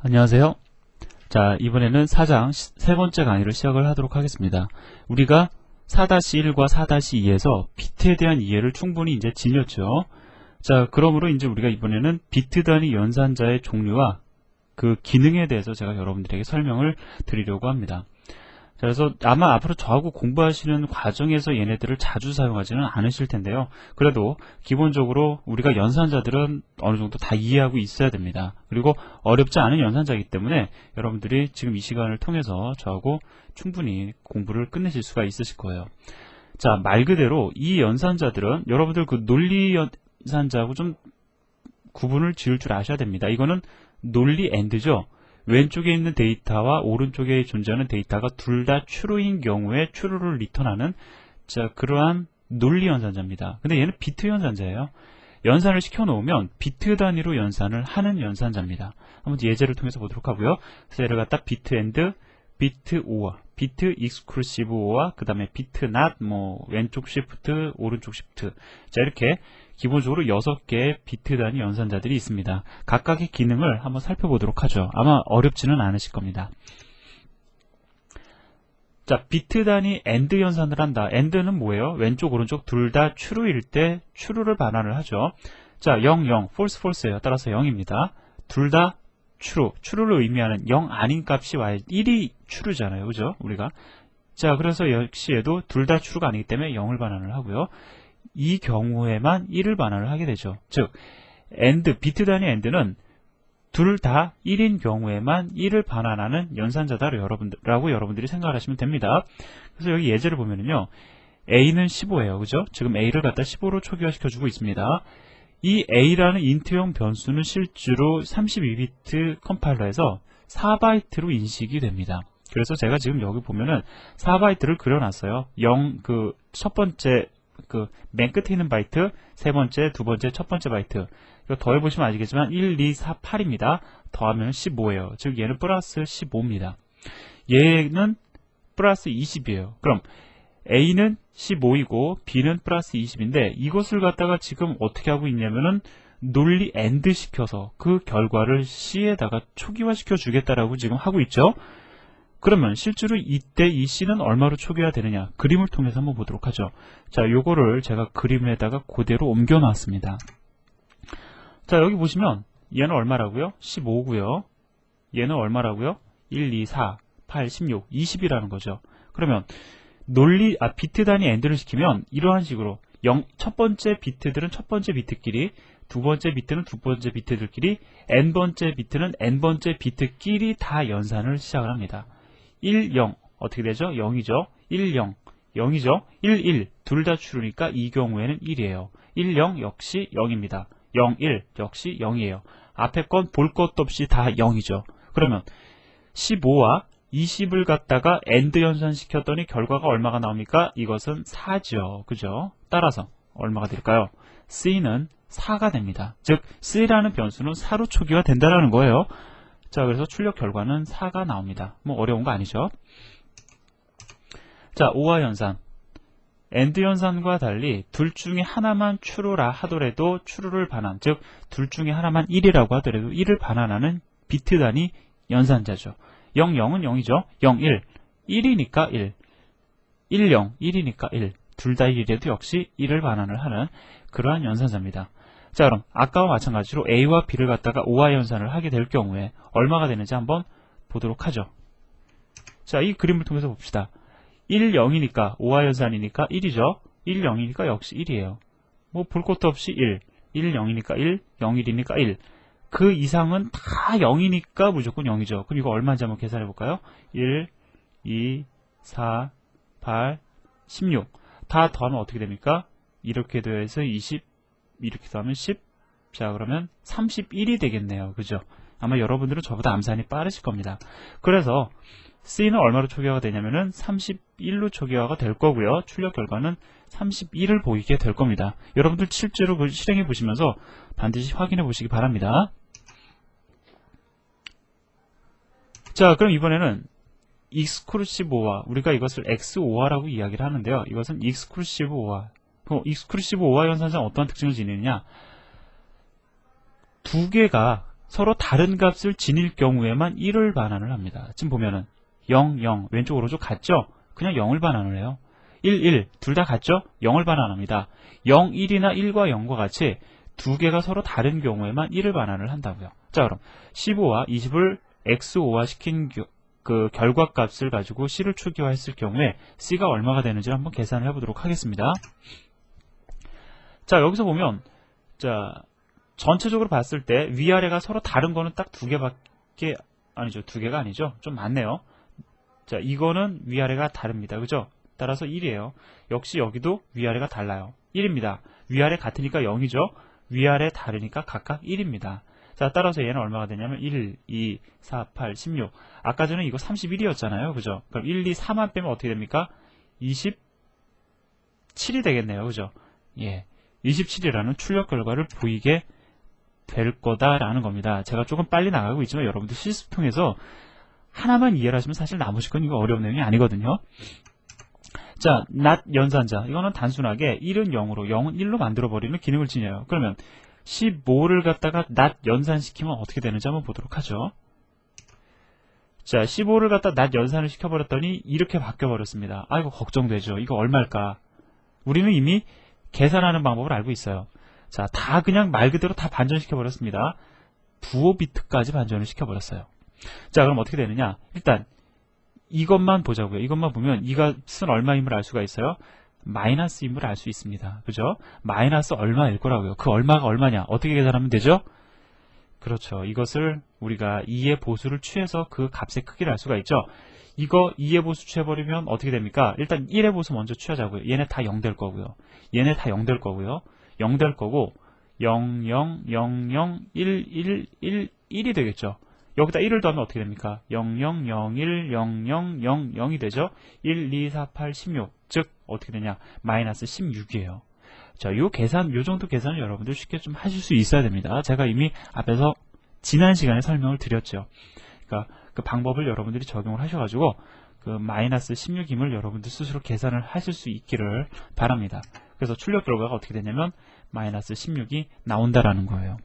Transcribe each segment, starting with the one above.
안녕하세요. 자, 이번에는 4장 세 번째 강의를 시작을 하도록 하겠습니다. 우리가 4-1과 4-2에서 비트에 대한 이해를 충분히 이제 지녔죠. 자, 그러므로 이제 우리가 이번에는 비트 단위 연산자의 종류와 그 기능에 대해서 제가 여러분들에게 설명을 드리려고 합니다. 자, 그래서 아마 앞으로 저하고 공부하시는 과정에서 얘네들을 자주 사용하지는 않으실 텐데요. 그래도 기본적으로 우리가 연산자들은 어느 정도 다 이해하고 있어야 됩니다. 그리고 어렵지 않은 연산자이기 때문에 여러분들이 지금 이 시간을 통해서 저하고 충분히 공부를 끝내실 수가 있으실 거예요. 자, 말 그대로 이 연산자들은 여러분들 그 논리 연산자하고 좀 구분을 지을 줄 아셔야 됩니다. 이거는 논리 AND죠. 왼쪽에 있는 데이터와 오른쪽에 존재하는 데이터가 둘 다 true인 경우에 true를 리턴하는 그러한 논리 연산자입니다. 근데 얘는 비트 연산자예요. 연산을 시켜 놓으면 비트 단위로 연산을 하는 연산자입니다. 한번 예제를 통해서 보도록 하고요. 그래서 얘를 갖다 비트 AND, 비트 OR, 비트 exclusive OR, 그 다음에 비트 NOT, 왼쪽 시프트, 오른쪽 시프트. 자, 이렇게 기본적으로 6개의 비트 단위 연산자들이 있습니다. 각각의 기능을 한번 살펴보도록 하죠. 아마 어렵지는 않으실 겁니다. 자, 비트 단위 AND 연산을 한다. AND는 뭐예요? 왼쪽, 오른쪽 둘 다 true일 때 true를 반환을 하죠. 자, 0, 0, false, false예요. 따라서 0입니다. 둘 다 true를 의미하는 0 아닌 값이 와야 1이 true잖아요. 그죠? 우리가. 자, 그래서 역시 얘도 둘 다 true가 아니기 때문에 0을 반환을 하고요. 이 경우에만 1을 반환을 하게 되죠. 즉, AND, 비트 단위 AND는 둘 다 1인 경우에만 1을 반환하는 연산자다라고 여러분들이 생각을 하시면 됩니다. 그래서 여기 예제를 보면은요, A는 15예요. 그죠? 지금 A를 갖다 15로 초기화시켜주고 있습니다. 이 A라는 인트형 변수는 실제로 32비트 컴파일러에서 4바이트로 인식이 됩니다. 그래서 제가 지금 여기 보면은 4바이트를 그려놨어요. 첫 번째, 맨 끝에 있는 바이트, 세 번째, 두 번째, 첫 번째 바이트. 이거 더해보시면 아시겠지만 1, 2, 4, 8입니다. 더하면 15예요. 즉 얘는 플러스 15입니다. 얘는 플러스 20이에요. 그럼 A는 15이고 B는 플러스 20인데 이것을 갖다가 지금 어떻게 하고 있냐면은 논리 AND 시켜서 그 결과를 C에다가 초기화시켜 주겠다라고 지금 하고 있죠. 그러면 실제로 이때 이 C는 얼마로 초기화 되느냐, 그림을 통해서 한번 보도록 하죠. 자, 요거를 제가 그림에다가 그대로 옮겨 놨습니다. 자, 여기 보시면 얘는 얼마라고요? 15고요. 얘는 얼마라고요? 1, 2, 4, 8, 16, 20이라는 거죠. 그러면 비트 단위 AND를 시키면 이러한 식으로 첫 번째 비트들은 첫 번째 비트끼리, 두 번째 비트는 두 번째 비트들끼리, n번째 비트는 n번째 비트끼리 다 연산을 시작을 합니다. 1, 0 어떻게 되죠? 0이죠. 1, 0 0이죠. 1, 1 둘 다 true니까 이 경우에는 1이에요. 1, 0 역시 0입니다. 0, 1 역시 0이에요. 앞에 건 볼 것도 없이 다 0이죠. 그러면 15와 20을 갖다가 AND 연산시켰더니 결과가 얼마가 나옵니까? 이것은 4죠. 그죠? 따라서 얼마가 될까요? C는 4가 됩니다. 즉 C라는 변수는 4로 초기화 된다는 거예요. 자, 그래서 출력 결과는 4가 나옵니다. 어려운 거 아니죠? 자, OR 연산. AND 연산과 달리 둘 중에 하나만 true라 하더라도 true를 반환, 즉 둘 중에 하나만 1이라고 하더라도 1을 반환하는 비트 단위 연산자죠. 0, 0은 0이죠. 0, 1, 1이니까 1, 1, 0, 1이니까 1, 둘 다 1이라도 역시 1을 반환을 하는 그러한 연산자입니다. 자, 그럼 아까와 마찬가지로 A와 B를 갖다가 OR 연산을 하게 될 경우에 얼마가 되는지 한번 보도록 하죠. 자, 이 그림을 통해서 봅시다. 1, 0이니까 OR 연산이니까 1이죠. 1, 0이니까 역시 1이에요. 볼 것도 없이 1, 1, 0이니까 1, 0, 1이니까 1. 그 이상은 다 0이니까 무조건 0이죠. 그럼 이거 얼마인지 한번 계산해 볼까요? 1, 2, 4, 8, 16. 다 더하면 어떻게 됩니까? 이렇게 돼서 20, 이렇게 더하면 10. 자, 그러면 31이 되겠네요. 그죠? 아마 여러분들은 저보다 암산이 빠르실 겁니다. 그래서 C는 얼마로 초기화가 되냐면은 31로 초기화가 될 거고요. 출력 결과는 31을 보이게 될 겁니다. 여러분들 실제로 실행해 보시면서 반드시 확인해 보시기 바랍니다. 자, 그럼 이번에는 exclusive OR, 우리가 이것을 XOR라고 이야기를 하는데요. 이것은 exclusive OR. exclusive OR 연산자는 어떠한 특징을 지니느냐? 두 개가 서로 다른 값을 지닐 경우에만 1을 반환을 합니다. 지금 보면은 0, 0, 왼쪽 오른쪽 같죠? 그냥 0을 반환을 해요. 1, 1, 둘 다 같죠? 0을 반환합니다. 0, 1이나 1과 0과 같이 두 개가 서로 다른 경우에만 1을 반환을 한다고요. 자, 그럼 15와 20을 XO화 시킨 그 결과값을 가지고 C를 추기화했을 경우에 C가 얼마가 되는지 한번 계산을 해보도록 하겠습니다. 자, 여기서 보면 자, 전체적으로 봤을 때 위아래가 서로 다른 거는 딱 두 개밖에 아니죠. 두 개가 아니죠. 좀 많네요. 자, 이거는 위아래가 다릅니다. 그죠? 따라서 1이에요. 역시 여기도 위아래가 달라요. 1입니다. 위아래 같으니까 0이죠. 위아래 다르니까 각각 1입니다. 자, 따라서 얘는 얼마가 되냐면 1, 2, 4, 8, 16. 아까 전에 이거 31이었잖아요. 그죠? 그럼 1, 2, 4만 빼면 어떻게 됩니까? 27이 되겠네요. 그죠? 예. 27이라는 출력 결과를 보이게 될 거다라는 겁니다. 제가 조금 빨리 나가고 있지만 여러분들 실습 통해서 하나만 이해를 하시면 사실 나머지 건 이거 어려운 내용이 아니거든요. 자, not 연산자. 이거는 단순하게 1은 0으로, 0은 1로 만들어버리는 기능을 지녀요. 그러면 15를 갖다가 not 연산시키면 어떻게 되는지 한번 보도록 하죠. 자, 15를 갖다 not 연산을 시켜버렸더니 이렇게 바뀌어버렸습니다. 아이고, 걱정되죠. 이거 얼마일까? 우리는 이미 계산하는 방법을 알고 있어요. 자, 다 그냥 말 그대로 다 반전시켜버렸습니다. 부호 비트까지 반전을 시켜버렸어요. 자, 그럼 어떻게 되느냐? 일단 이것만 보자고요. 이것만 보면 이 값은 얼마임을 알 수가 있어요. 마이너스임을 알 수 있습니다. 그죠? 마이너스 얼마일 거라고요. 그 얼마가 얼마냐? 어떻게 계산하면 되죠? 그렇죠. 이것을 우리가 2의 보수를 취해서 그 값의 크기를 알 수가 있죠. 이거 2의 보수 취해버리면 어떻게 됩니까? 일단 1의 보수 먼저 취하자고요. 얘네 다 0 될 거고요. 얘네 다 0 될 거고요. 0 될 거고 0, 0, 0, 0, 1, 1, 1, 1이 되겠죠. 여기다 1을 더하면 어떻게 됩니까? 0, 0, 0, 1, 0, 0, 0, 0이 되죠. 1, 2, 4, 8, 16. 즉 어떻게 되냐? 마이너스 16이에요. 자, 요 정도 계산을 여러분들 쉽게 좀 하실 수 있어야 됩니다. 제가 이미 앞에서 지난 시간에 설명을 드렸죠. 그러니까 그 방법을 여러분들이 적용을 하셔가지고 그 마이너스 16임을 여러분들 스스로 계산을 하실 수 있기를 바랍니다. 그래서 출력 결과가 어떻게 되냐면 마이너스 16이 나온다라는 거예요.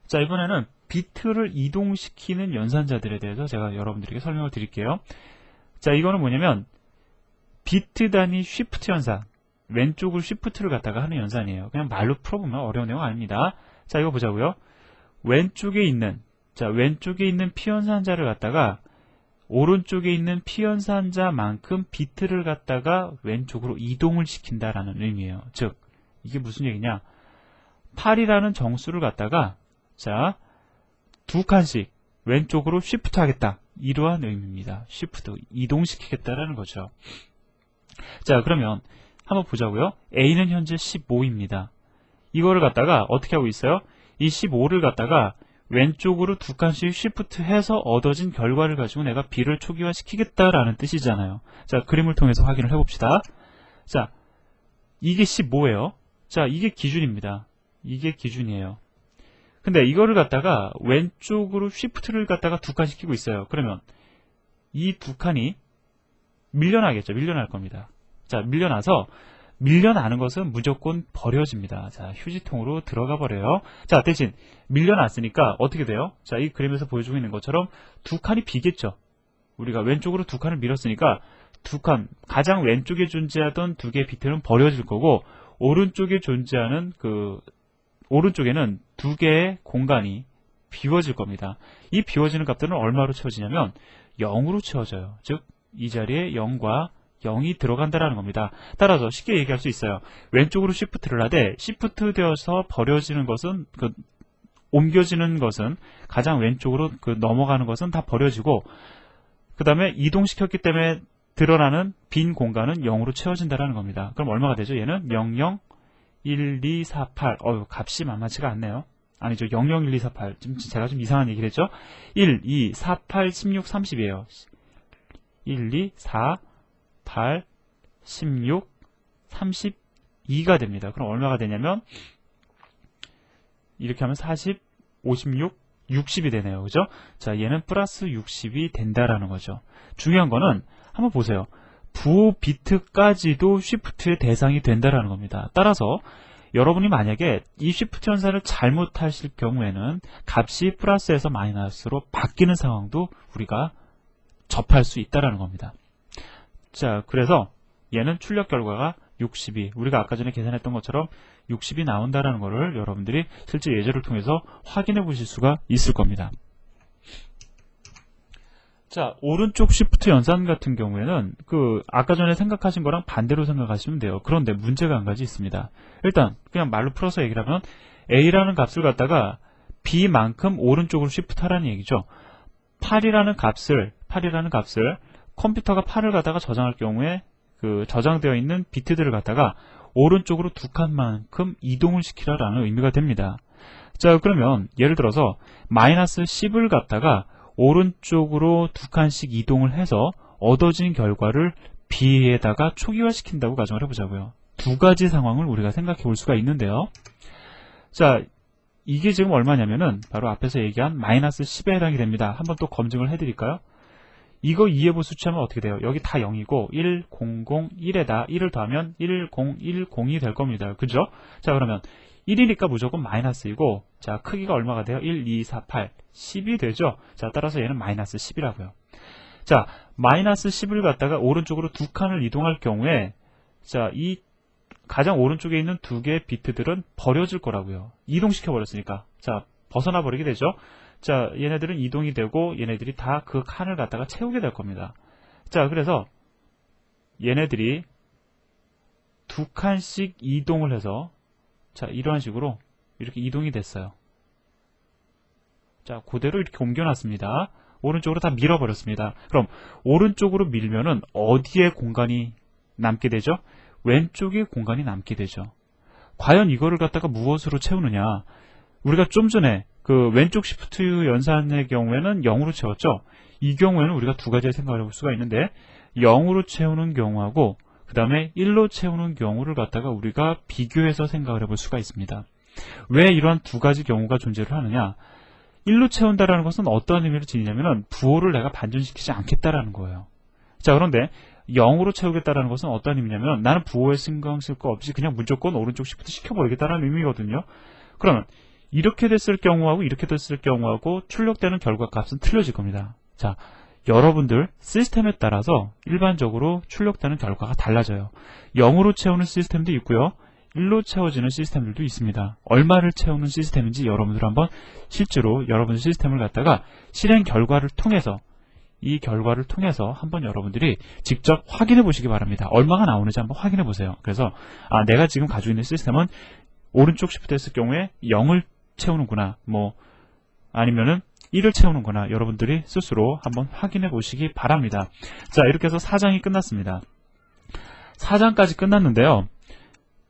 자, 이번에는 비트를 이동시키는 연산자들에 대해서 제가 여러분들에게 설명을 드릴게요. 자, 이거는 뭐냐면 비트 단위 쉬프트 연산, 왼쪽을 쉬프트를 갖다가 하는 연산이에요. 그냥 말로 풀어보면 어려운 내용 아닙니다. 자, 이거 보자고요. 왼쪽에 있는 피연산자를 갖다가 오른쪽에 있는 피연산자만큼 비트를 갖다가 왼쪽으로 이동을 시킨다라는 의미예요. 즉, 이게 무슨 얘기냐? 8이라는 정수를 갖다가 자, 두 칸씩 왼쪽으로 쉬프트 하겠다. 이러한 의미입니다. 쉬프트, 이동시키겠다라는 거죠. 자, 그러면 한번 보자고요. A는 현재 15입니다. 이거를 갖다가 어떻게 하고 있어요? 이 15를 갖다가 왼쪽으로 두 칸씩 쉬프트 해서 얻어진 결과를 가지고 내가 B를 초기화 시키겠다라는 뜻이잖아요. 자, 그림을 통해서 확인을 해봅시다. 자, 이게 15예요. 자, 이게 기준입니다. 이게 기준이에요. 근데 이거를 갖다가 왼쪽으로 쉬프트를 갖다가 두 칸 시키고 있어요. 그러면 이 두 칸이 밀려나겠죠. 밀려날 겁니다. 자, 밀려나는 것은 무조건 버려집니다. 자, 휴지통으로 들어가 버려요. 자, 대신 밀려났으니까 어떻게 돼요? 자, 이 그림에서 보여주고 있는 것처럼 두 칸이 비겠죠. 우리가 왼쪽으로 두 칸을 밀었으니까 두 칸, 가장 왼쪽에 존재하던 두 개의 비트는 버려질 거고 오른쪽에 존재하는 오른쪽에는 두 개의 공간이 비워질 겁니다. 이 비워지는 값들은 얼마로 채워지냐면 0으로 채워져요. 즉, 이 자리에 0과 0이 들어간다라는 겁니다. 따라서 쉽게 얘기할 수 있어요. 왼쪽으로 시프트를 하되 시프트 되어서 버려지는 것은 옮겨지는 것은 가장 왼쪽으로 넘어가는 것은 다 버려지고 그 다음에 이동시켰기 때문에 드러나는 빈 공간은 0으로 채워진다라는 겁니다. 그럼 얼마가 되죠? 얘는 00 1, 2, 4, 8. 값이 만만치가 않네요. 아니죠. 0, 0, 1, 2, 4, 8. 제가 좀 이상한 얘기를 했죠. 1, 2, 4, 8, 16, 30이에요. 1, 2, 4, 8, 16, 32가 됩니다. 그럼 얼마가 되냐면 이렇게 하면 40, 56, 60이 되네요. 그죠? 자, 얘는 플러스 60이 된다라는 거죠. 중요한 거는 한번 보세요. 부호 비트까지도 쉬프트의 대상이 된다라는 겁니다. 따라서 여러분이 만약에 이 시프트 연산을 잘못하실 경우에는 값이 플러스에서 마이너스로 바뀌는 상황도 우리가 접할 수 있다는 겁니다. 자, 그래서 얘는 출력 결과가 60이 우리가 아까 전에 계산했던 것처럼 60이 나온다는 것을 여러분들이 실제 예제를 통해서 확인해 보실 수가 있을 겁니다. 자, 오른쪽 시프트 연산 같은 경우에는 아까 전에 생각하신 거랑 반대로 생각하시면 돼요. 그런데 문제가 한 가지 있습니다. 일단 그냥 말로 풀어서 얘기를 하면 A라는 값을 갖다가 B만큼 오른쪽으로 시프트 하라는 얘기죠. 8이라는 값을 컴퓨터가 8을 갖다가 저장할 경우에 저장되어 있는 비트들을 갖다가 오른쪽으로 2칸만큼 이동을 시키라라는 의미가 됩니다. 자, 그러면 예를 들어서 마이너스 10을 갖다가 오른쪽으로 2칸씩 이동을 해서 얻어진 결과를 B에다가 초기화시킨다고 가정을 해보자고요. 두 가지 상황을 우리가 생각해 볼 수가 있는데요. 자, 이게 지금 얼마냐면은 바로 앞에서 얘기한 마이너스 10에 해당이 됩니다. 한번 또 검증을 해드릴까요? 이거 2해보 수치하면 어떻게 돼요? 여기 다 0이고 1, 0, 0, 1에다 1을 더하면 1, 0, 1, 0이 될 겁니다. 그죠? 자, 그러면 1이니까 무조건 마이너스이고, 자, 크기가 얼마가 돼요? 1, 2, 4, 8, 10이 되죠? 자, 따라서 얘는 마이너스 10이라고요. 자, 마이너스 10을 갖다가 오른쪽으로 2칸을 이동할 경우에, 자, 이 가장 오른쪽에 있는 두 개의 비트들은 버려질 거라고요. 이동시켜 버렸으니까. 자, 벗어나 버리게 되죠? 자, 얘네들은 이동이 되고, 얘네들이 다 그 칸을 갖다가 채우게 될 겁니다. 자, 그래서 얘네들이 2칸씩 이동을 해서, 자, 이러한 식으로 이렇게 이동이 됐어요. 자, 그대로 이렇게 옮겨놨습니다. 오른쪽으로 다 밀어버렸습니다. 그럼 오른쪽으로 밀면은 어디에 공간이 남게 되죠? 왼쪽에 공간이 남게 되죠. 과연 이거를 갖다가 무엇으로 채우느냐? 우리가 좀 전에 왼쪽 시프트 연산의 경우에는 0으로 채웠죠? 이 경우에는 우리가 두 가지를 생각해 볼 수가 있는데 0으로 채우는 경우하고 그 다음에 1로 채우는 경우를 갖다가 우리가 비교해서 생각을 해볼 수가 있습니다. 왜 이러한 두 가지 경우가 존재를 하느냐? 1로 채운다라는 것은 어떠한 의미를 지니냐면은 부호를 내가 반전시키지 않겠다라는 거예요. 자, 그런데 0으로 채우겠다라는 것은 어떤 의미냐면 나는 부호에 신경 쓸 거 없이 그냥 무조건 오른쪽 시프트 시켜버리겠다라는 의미거든요. 그러면 이렇게 됐을 경우하고 이렇게 됐을 경우하고 출력되는 결과값은 틀려질 겁니다. 자, 여러분들 시스템에 따라서 일반적으로 출력되는 결과가 달라져요. 0으로 채우는 시스템도 있고요. 1로 채워지는 시스템들도 있습니다. 얼마를 채우는 시스템인지 여러분들 한번 실제로 여러분 시스템을 갖다가 실행 결과를 통해서 이 결과를 통해서 한번 여러분들이 직접 확인해 보시기 바랍니다. 얼마가 나오는지 한번 확인해 보세요. 그래서 내가 지금 가지고 있는 시스템은 오른쪽 시프트 했을 경우에 0을 채우는구나, 아니면은 1을 채우는구나, 여러분들이 스스로 한번 확인해 보시기 바랍니다. 자, 이렇게 해서 4장이 끝났습니다. 4장까지 끝났는데요.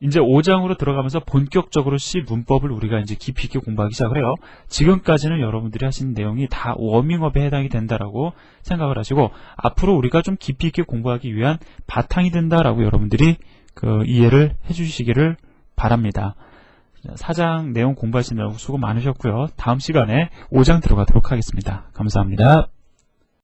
이제 5장으로 들어가면서 본격적으로 C 문법을 우리가 이제 깊이 있게 공부하기 시작을 해요. 지금까지는 여러분들이 하신 내용이 다 워밍업에 해당이 된다라고 생각을 하시고, 앞으로 우리가 좀 깊이 있게 공부하기 위한 바탕이 된다라고 여러분들이 이해를 해주시기를 바랍니다. 4장 내용 공부하시느라고 수고 많으셨고요. 다음 시간에 5장 들어가도록 하겠습니다. 감사합니다.